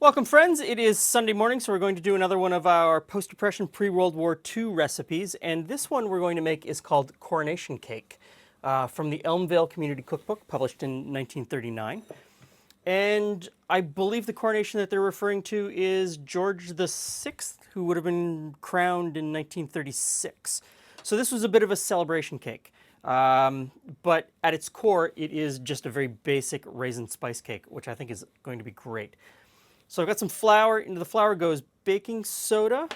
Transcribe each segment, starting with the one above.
Welcome, friends. It is Sunday morning, so we're going to do another one of our post-Depression, pre-World War II recipes. And this one we're going to make is called Coronation Cake from the Elmvale Community Cookbook, published in 1939. And I believe the coronation that they're referring to is George VI, who would have been crowned in 1936. So this was a bit of a celebration cake. But at its core, it is just a very basic raisin spice cake, which I think is going to be great. So I've got some flour. Into the flour goes baking soda,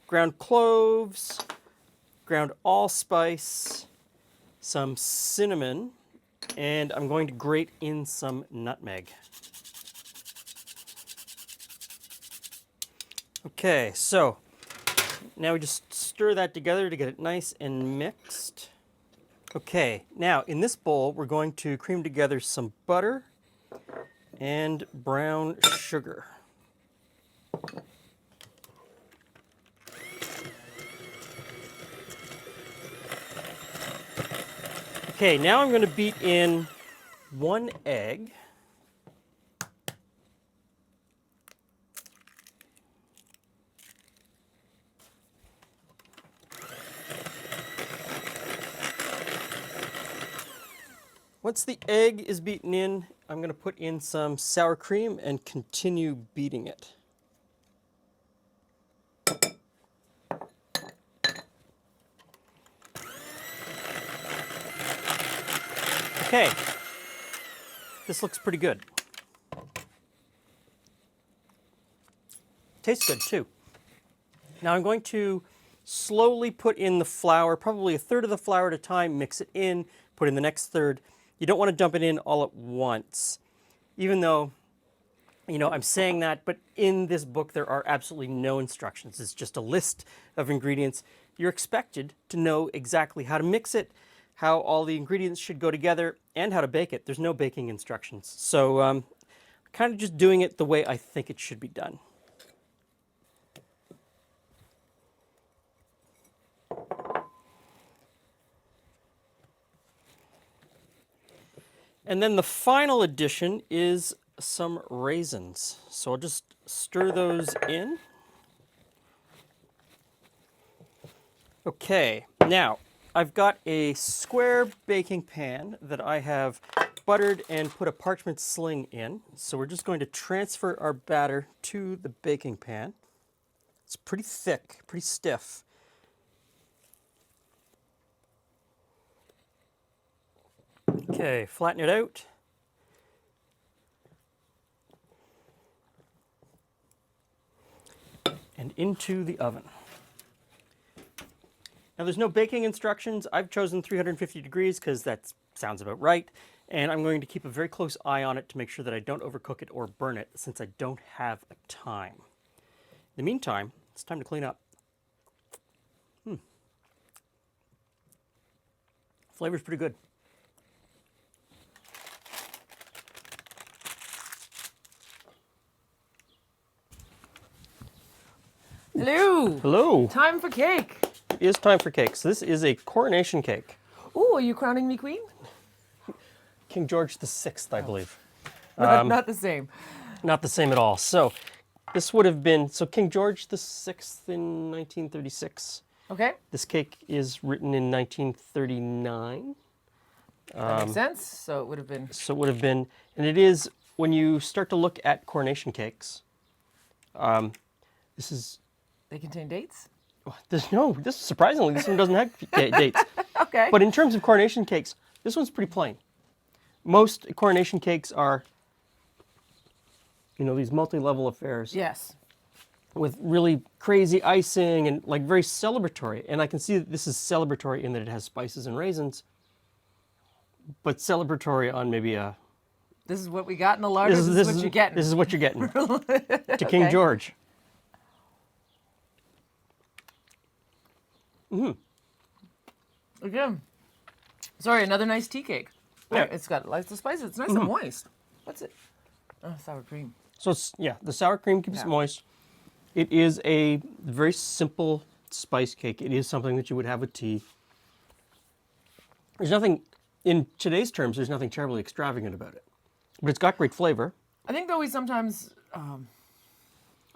ground cloves, ground allspice, some cinnamon, and I'm going to grate in some nutmeg. Okay, so now we just stir that together to get it nice and mixed. Okay, now in this bowl we're going to cream together some butter and brown sugar. Okay, now I'm going to beat in 1 egg. Once the egg is beaten in, I'm going to put in some sour cream and continue beating it. Okay, this looks pretty good. Tastes good too. Now I'm going to slowly put in the flour, probably 1/3 of the flour at a time, mix it in, put in the next third. You don't want to dump it in all at once, even though, I'm saying that, but in this book there are absolutely no instructions. It's just a list of ingredients. You're expected to know exactly how to mix it, how all the ingredients should go together, and how to bake it. There's no baking instructions. So I'm kind of just doing it the way I think it should be done. And then the final addition is some raisins. So I'll just stir those in. Okay, now I've got a square baking pan that I have buttered and put a parchment sling in. So we're just going to transfer our batter to the baking pan. It's pretty thick, pretty stiff. Okay, flatten it out. And into the oven. Now there's no baking instructions. I've chosen 350 degrees because that sounds about right. And I'm going to keep a very close eye on it to make sure that I don't overcook it or burn it, since I don't have a time. In the meantime, it's time to clean up. Flavor's pretty good. Hello. Hello. Time for cake. It is time for cake. So this is a coronation cake. Oh, are you crowning me queen? King George VI, I believe. Not the same. Not the same at all. So this would have been, King George VI in 1936. Okay. This cake is written in 1939. That makes sense. So it would have been. So it would have been, and it is, when you start to look at coronation cakes, this is, They contain dates? surprisingly, this one doesn't have dates. Okay. But in terms of coronation cakes, this one's pretty plain. Most coronation cakes are, these multi-level affairs Yes. with really crazy icing and like very celebratory. And I can see that this is celebratory in that it has spices and raisins, but celebratory on maybe a... This is what we got in the larder. This is what you're getting. This is what you're getting. To King Okay. George. Again. Sorry, another nice tea cake. Yeah. It's got lots of spices. It's nice and moist. What's it? Oh, sour cream. So it's, the sour cream keeps it Yeah. moist. It is a very simple spice cake. It is something that you would have with tea. There's nothing, in today's terms, there's nothing terribly extravagant about it. But it's got great flavor. I think though we sometimes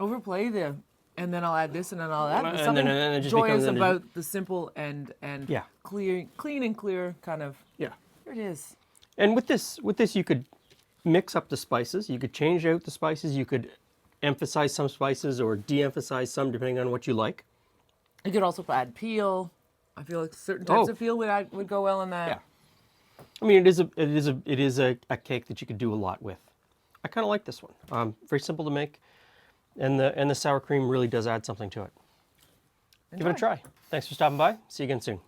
overplay the, and then I'll add this and then I'll add. There's And something then it just joyous becomes- about the simple and Yeah. clean and clear kind of. Yeah. Here it is. And with this, you could mix up the spices. You could change out the spices. You could emphasize some spices or de-emphasize some, depending on what you like. You could also add peel. I feel like certain types Oh. of peel would go well in that. Yeah. I mean, it is a cake that you could do a lot with. I kind of like this one. Very simple to make, and the sour cream really does add something to it. Give it a Enjoy. try. Thanks for stopping by. See you again soon.